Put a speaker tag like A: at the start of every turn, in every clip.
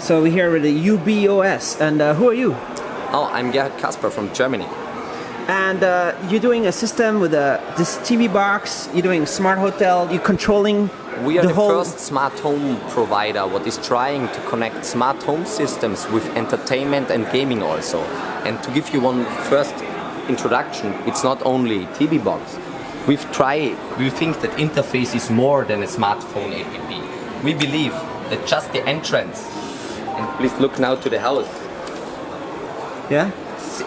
A: So we're here with the UBOS, and who are you?
B: Oh, I'm Gerhard Kasper from Germany.
A: And you're doing a system with this TV box, you're doing smart hotel, you're controlling
B: We are the
A: whole...
B: first smart home provider what is trying to connect smart home systems with entertainment and gaming also. And to give you one first introduction, it's not only TV box. We think that interface is more than a smartphone app. We believe that just the entrance, and please look now to the house,
A: Yeah?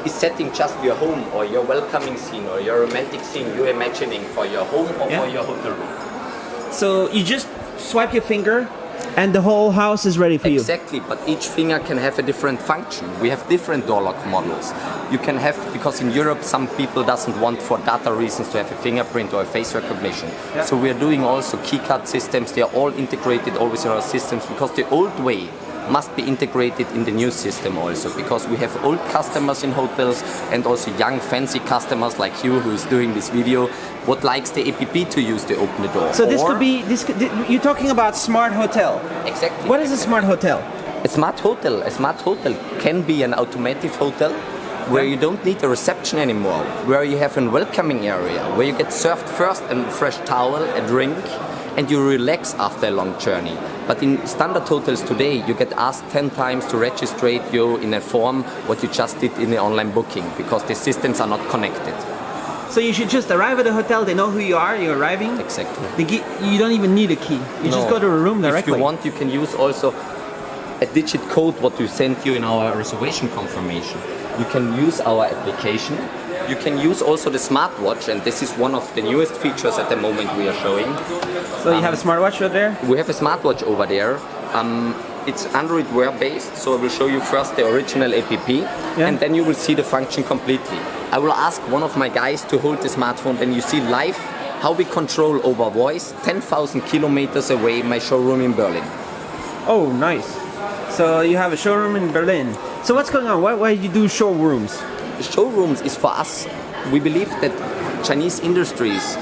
B: is setting just your home or your welcoming scene or your romantic scene you're imagining for your home or for your hotel room.
A: So you just swipe your finger and the whole house is ready for you.
B: Exactly, but each finger can have a different function. We have different door lock models. You can have, because in Europe some people doesn't want for data reasons to have a fingerprint or a face recognition.
A: Yeah.
B: So we are doing also keycard systems. They are all integrated always in our systems because the old way must be integrated in the new system also, because we have old customers in hotels and also young fancy customers like you who is doing this video what likes the app to use to open the door.
A: So you're talking about smart hotel.
B: Exactly.
A: What is a smart hotel?
B: A smart hotel can be an automotive hotel where you don't need a reception anymore, where you have a welcoming area, where you get served first a fresh towel, a drink, and you relax after a long journey. But in standard hotels today, you get asked 10 times to register you in a form what you just did in the online booking, because the systems are not connected.
A: So you should just arrive at the hotel, they know who you are, you're arriving.
B: Exactly.
A: You don't even need a key. You just go to a room directly.
B: If you want, you can use also a digit code what we sent you in our reservation confirmation. You can use our application. You can use also the smartwatch, and this is one of the newest features at the moment we are showing.
A: So you have a smartwatch over there?
B: We have a smartwatch over there. It's Android Wear based, so I will show you first the original app, and then you will see the function completely. I will ask one of my guys to hold the smartphone, and you see live how we control over voice 10,000 kilometers away my showroom in Berlin.
A: Oh, nice. So you have a showroom in Berlin. So what's going on? Why do you do showrooms?
B: Showrooms is for us, we believe that Chinese industries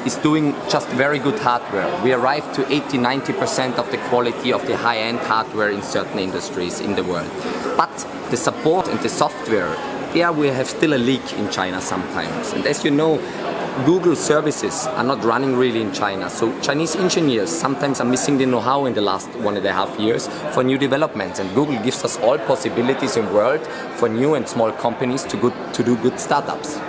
B: is doing just very good hardware. We arrive to 80-90% of the quality of the high-end hardware in certain industries in the world. But the support and the software, there we have still a leak in China sometimes. And as you know, Google services are not running really in China. So Chinese engineers sometimes are missing the know-how in the last 1.5 years for new developments. And Google gives us all possibilities in the world for new and small companies to do good startups.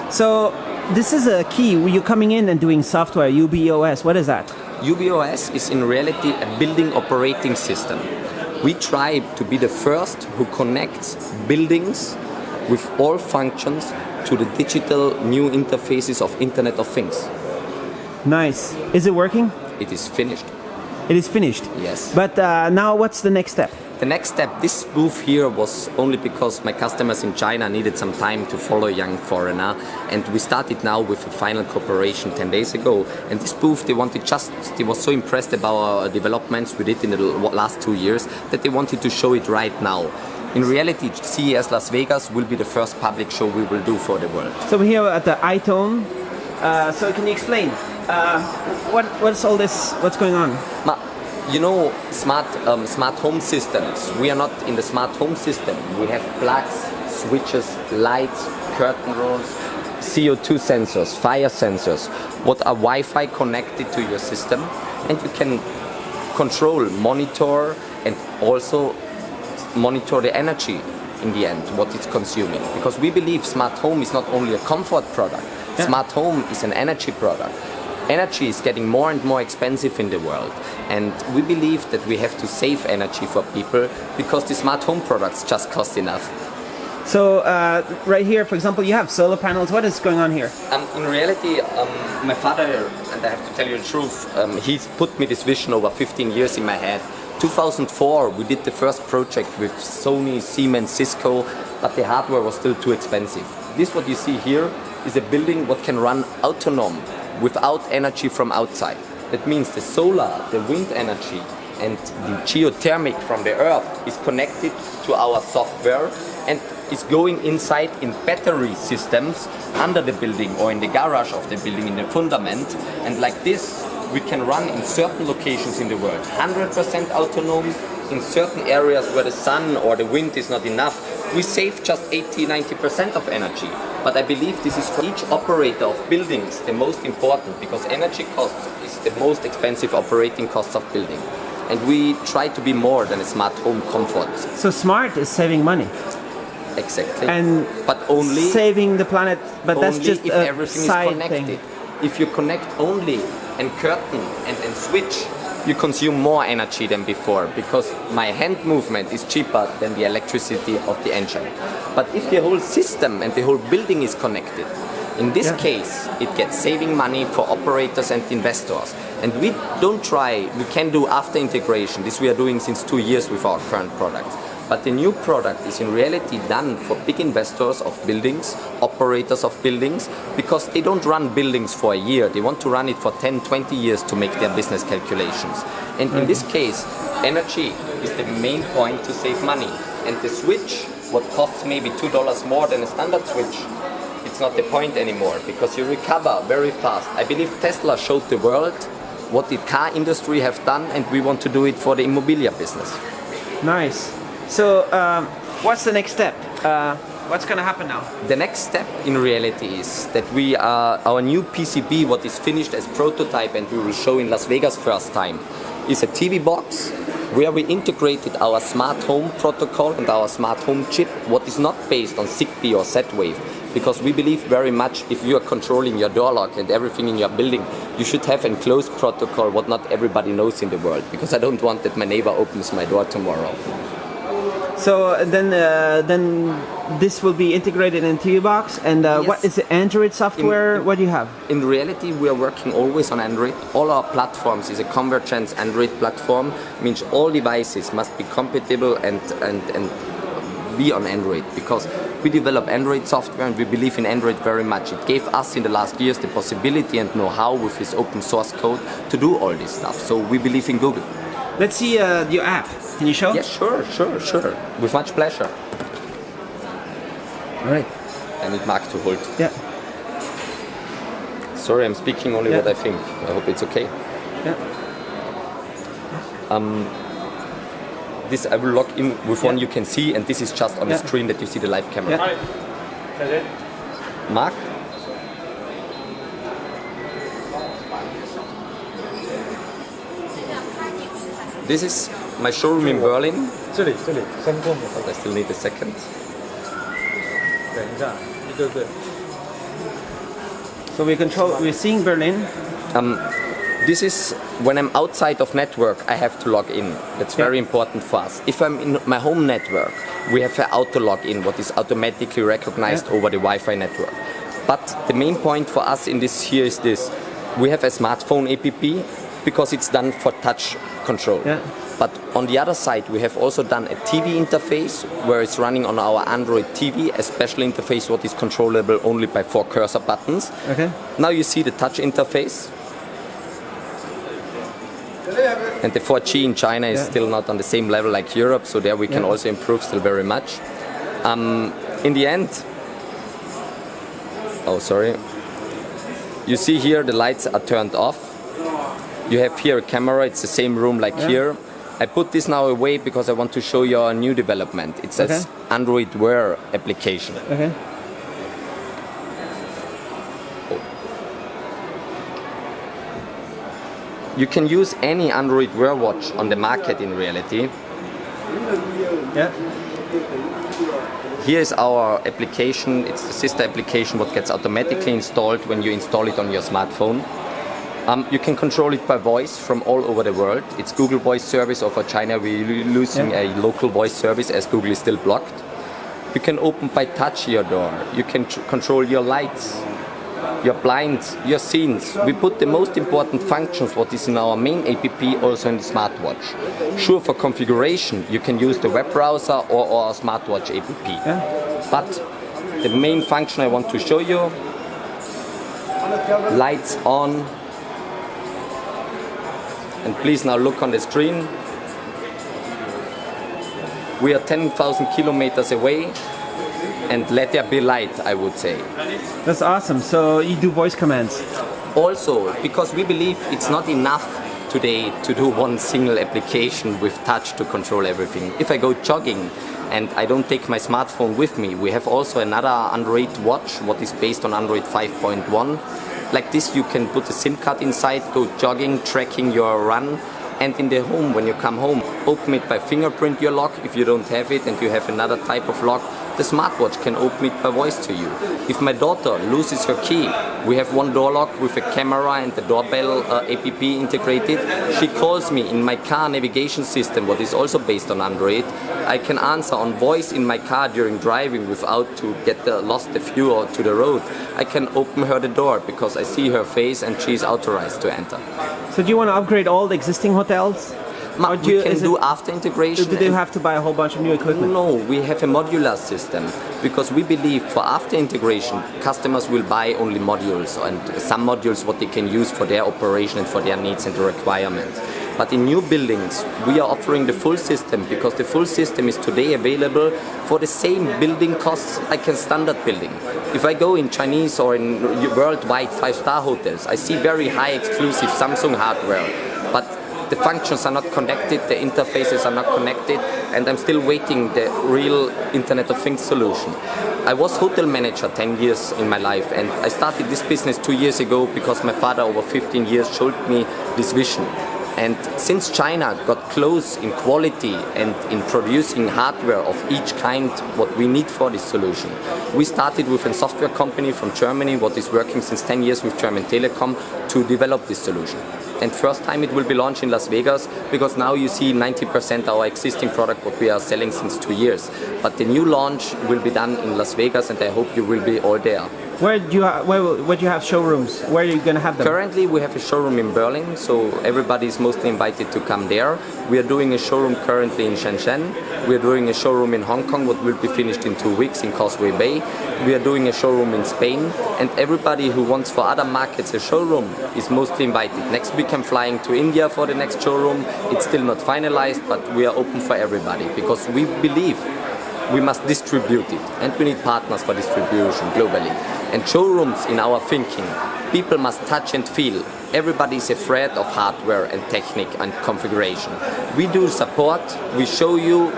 A: So this is a key where you're coming in and doing software, UBOS. What is that?
B: UBOS is in reality a building operating system. We try to be the first who connects buildings with all functions to the digital new interfaces of Internet of Things.
A: Nice. Is it working?
B: It is finished.
A: It is finished?
B: Yes.
A: But now what's the next step?
B: The next step, this booth here was only because my customers in China needed some time to follow a young foreigner, and we started now with a final cooperation 10 days ago. And this booth, they were so impressed about our developments we did in the last 2 years that they wanted to show it right now. In reality, CES Las Vegas will be the first public show we will do for the world.
A: So we're here at the iTone. So can you explain what's all this? What's going on?
B: You know, smart home systems. We are not in the smart home system. We have plugs, switches, lights, curtain rods, CO2 sensors, fire sensors, what are Wi-Fi connected to your system, and you can control, monitor, and also monitor the energy in the end, what it's consuming. Because we believe smart home is not only a comfort product, smart home is an energy product. Energy is getting more and more expensive in the world, and we believe that we have to save energy for people because the smart home products just cost enough.
A: So right here, for example, you have solar panels. What is going on here?
B: In reality, my father, and I have to tell you the truth, he's put me this vision over 15 years in my head. 2004, we did the first project with Sony, Siemens, Cisco, but the hardware was still too expensive. This, what you see here, is a building what can run autonomous without energy from outside. That means the solar, the wind energy, and the geothermic from the earth is connected to our software and is going inside in battery systems under the building or in the garage of the building, in the fundament. And like this, we can run in certain locations in the world 100% autonomous, in certain areas where the sun or the wind is not enough, we save just 80-90% of energy. But I believe this is for each operator of buildings the most important, because energy costs is the most expensive operating costs of building. And we try to be more than a smart home comfort.
A: So smart is saving money.
B: Exactly.
A: And
B: but only
A: saving the planet, but that's just
B: if
A: a
B: everything is
A: side
B: connected.
A: thing.
B: If you connect only and curtain and switch, you consume more energy than before, because my hand movement is cheaper than the electricity of the engine. But if the whole system and the whole building is connected, in this case, it gets saving money for operators and investors. And we don't try, we can do after integration. This we are doing since 2 years with our current products. But the new product is in reality done for big investors of buildings, operators of buildings, because they don't run buildings for a year. They want to run it for 10, 20 years to make their business calculations. And in this case, energy is the main point to save money. And the switch, what costs maybe $2 more than a standard switch, it's not the point anymore, because you recover very fast. I believe Tesla showed the world what the car industry have done, and we want to do it for the immobiliar business.
A: Nice. So, what's the next step? What's going to happen now?
B: The next step in reality is that we are, our new PCB, what is finished as prototype and we will show in Las Vegas first time, is a TV box where we integrated our smart home protocol and our smart home chip, what is not based on Zigbee or Z-Wave. Because we believe very much if you are controlling your door lock and everything in your building, you should have an enclosed protocol what not everybody knows in the world. Because I don't want that my neighbor opens my door tomorrow.
A: So then this will be integrated in TV box. And
B: Yes.
A: what is it? Android software? What do you have?
B: In reality, we are working always on Android. All our platforms is a convergence Android platform. Means all devices must be compatible and be on Android, because we develop Android software and we believe in Android very much. It gave us in the last years the possibility and know-how with this open source code to do all this stuff. So we believe in Google.
A: Let's see your app. Can you show?
B: Yes, sure. With much pleasure.
A: All right.
B: I need Mark to hold.
A: Yeah.
B: Sorry, I'm speaking only
A: Yeah.
B: what I think. I hope it's okay.
A: Yeah.
B: This I will log in with one you can see, and this is just on the
A: Yeah.
B: screen that you see the live camera.
A: Yeah.
B: Mark? This is my showroom in Berlin.
C: 这里声控的，
B: But I still need a second.
C: 等一下，一个个。
A: So we're seeing Berlin.
B: This is when I'm outside of network, I have to log in. That's very important for us. If I'm in my home network, we have an auto login, what is automatically recognized over the Wi-Fi network. But the main point for us in this here is this: we have a smartphone app because it's done for touch control.
A: Yeah.
B: But on the other side, we have also done a TV interface where it's running on our Android TV, a special interface what is controllable only by 4 cursor buttons.
A: Okay.
B: Now you see the touch interface. And the 4G in China is still not on the same level like Europe, so there we can also improve still very much. In the end, oh sorry, you see here the lights are turned off. You have here a camera, it's the same room like here. I put this now away because I want to show you a new development. It's an Android Wear application.
A: Okay.
B: You can use any Android Wear watch on the market in reality.
A: Yeah.
B: Here is our application. It's the sister application what gets automatically installed when you install it on your smartphone. You can control it by voice from all over the world. It's Google Voice Service, or for China we're losing a local voice service as Google is still blocked. You can open by touch your door. You can control your lights, your blinds, your scenes. We put the most important functions what is in our main app also in the smartwatch. Sure, for configuration you can use the web browser or our smartwatch app.
A: Yeah.
B: But the main function I want to show you, lights on. And please now look on the screen. We are 10,000 kilometers away, and let there be light, I would say.
A: That's awesome. So you do voice commands.
B: Also, because we believe it's not enough today to do one single application with touch to control everything. If I go jogging and I don't take my smartphone with me, we have also another Android watch, what is based on Android 5.1. Like this, you can put a SIM card inside, go jogging, tracking your run, and in the home, when you come home, open it by fingerprint your lock. If you don't have it and you have another type of lock, the smartwatch can open it by voice to you. If my daughter loses her key, we have one door lock with a camera and the doorbell app integrated. She calls me in my car navigation system, what is also based on Android. I can answer on voice in my car during driving without to get lost the view or to the road. I can open her the door because I see her face and she is authorized to enter.
A: So do you want to upgrade all the existing hotels? Or
B: We can do after integration.
A: Do they have to buy a whole bunch of new equipment?
B: No, we have a modular system because we believe for after integration, customers will buy only modules and some modules what they can use for their operation and for their needs and the requirements. But in new buildings, we are offering the full system because the full system is today available for the same building costs like a standard building. If I go in Chinese or in worldwide 5-star hotels, I see very high exclusive Samsung hardware, but the functions are not connected, the interfaces are not connected, and I'm still waiting the real Internet of Things solution. I was hotel manager 10 years in my life, and I started this business 2 years ago because my father over 15 years showed me this vision. And since China got close in quality and in producing hardware of each kind what we need for this solution, we started with a software company from Germany what is working since 10 years with German Telekom to develop this solution. And first time it will be launched in Las Vegas because now you see 90% our existing product what we are selling since 2 years. But the new launch will be done in Las Vegas and I hope you will be all there.
A: Where do you have showrooms? Where are you going to have them?
B: Currently we have a showroom in Berlin, so everybody is mostly invited to come there. We are doing a showroom currently in Shenzhen. We are doing a showroom in Hong Kong, what will be finished in 2 weeks in Causeway Bay. We are doing a showroom in Spain, and everybody who wants for other markets a showroom is mostly invited. Next week I'm flying to India for the next showroom. It's still not finalized, but we are open for everybody because we believe we must distribute it and we need partners for distribution globally. And showrooms in our thinking, people must touch and feel. Everybody is afraid of hardware and technique and configuration. We do support, we show you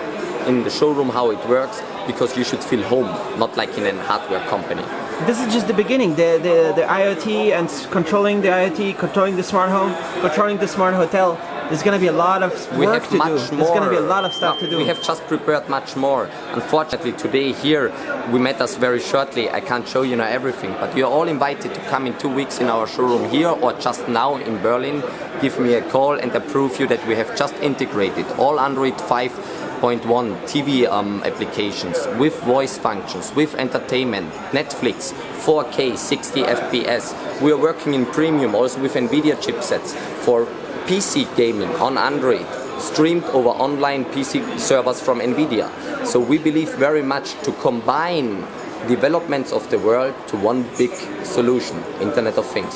B: in the showroom how it works because you should feel home, not like in a hardware company.
A: This is just the beginning, the IoT and controlling the IoT, controlling the smart home, controlling the smart hotel. There's going to be a lot of work to do. There's going to be a lot of stuff to do.
B: We have just prepared much more. Unfortunately, today here, we met us very shortly. I can't show you now everything, but you're all invited to come in 2 weeks in our showroom here or just now in Berlin. Give me a call and I prove you that we have just integrated all Android 5.1 TV applications with voice functions, with entertainment, Netflix, 4K, 60 FPS. We are working in premium also with NVIDIA chipsets for PC gaming on Android, streamed over online PC servers from NVIDIA. So we believe very much to combine developments of the world to one big solution, Internet of Things.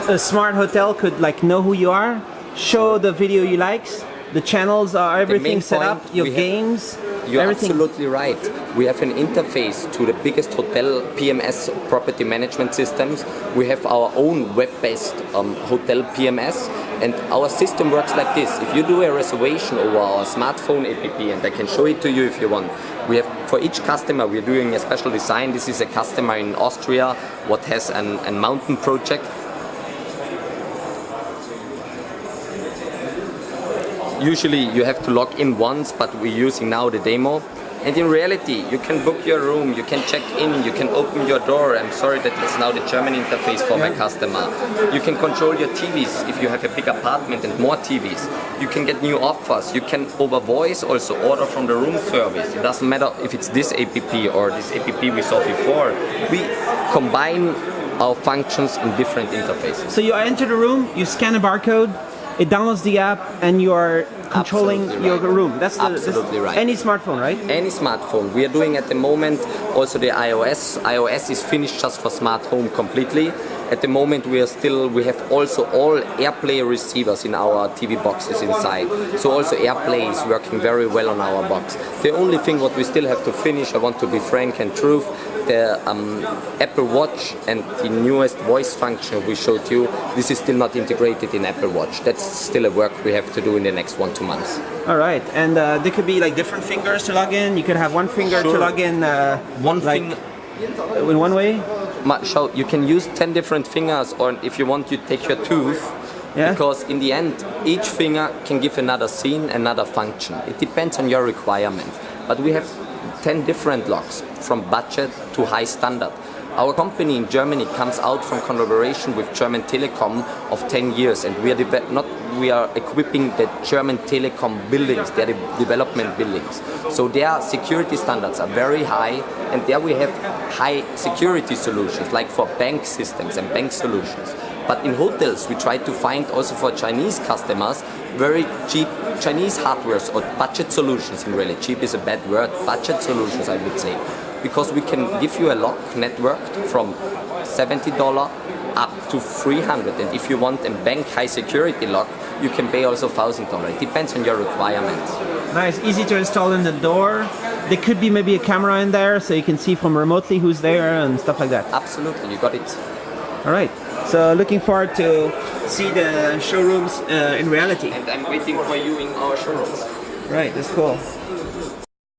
A: A smart hotel could know who you are, show the video you like, the channels are everything set up, your games.
B: You're
A: everything.
B: Absolutely right. We have an interface to the biggest hotel PMS property management systems. We have our own web-based hotel PMS, and our system works like this. If you do a reservation over our smartphone app, and I can show it to you if you want, we have for each customer we're doing a special design. This is a customer in Austria what has a mountain project. Usually you have to log in once, but we're using now the demo. And in reality, you can book your room, you can check in, you can open your door. I'm sorry that it's now the German interface for my customer. You can control your TVs if you have a big apartment and more TVs. You can get new offers. You can over voice also order from the room service. It doesn't matter if it's this app or this app we saw before. We combine our functions in different interfaces.
A: So you enter the room, you scan a barcode, it downloads the app, and you are controlling your room. That's
B: absolutely right.
A: Any smartphone, right?
B: Any smartphone. We are doing at the moment also the iOS. iOS is finished just for smart home completely. At the moment we have also all AirPlay receivers in our TV boxes inside. So also AirPlay is working very well on our box. The only thing what we still have to finish, I want to be frank and truth, the Apple Watch and the newest voice function we showed you, this is still not integrated in Apple Watch. That's still a work we have to do in the next 1-2 months.
A: All right, and there could be like different fingers to log in. You could have one finger to log in.
B: One finger
A: in one way.
B: So you can use 10 different fingers, or if you want, you take your tooth. Yeah. Because in the end, each finger can give another scene, another function. It depends on your requirement. But we have 10 different locks, from budget to high standard. Our company in Germany comes out from collaboration with German Telekom of 10 years, and we are equipping the German Telekom buildings, their development buildings. So their security standards are very high, and there we have high security solutions, like for bank systems and bank solutions. But in hotels, we try to find also for Chinese customers very cheap Chinese hardwares or budget solutions. In really, cheap is a bad word, budget solutions I would say. Because we can give you a lock networked from $70 up to $300, and if you want a bank high security lock, you can pay also $1,000. It depends on your requirements.
A: Nice, easy to install in the door. There could be maybe a camera in there, so you can see from remotely who's there and stuff like that.
B: Absolutely, you got it.
A: All right. So looking forward to see the showrooms in reality.
B: And I'm waiting for you in our showrooms.
A: Right, that's cool.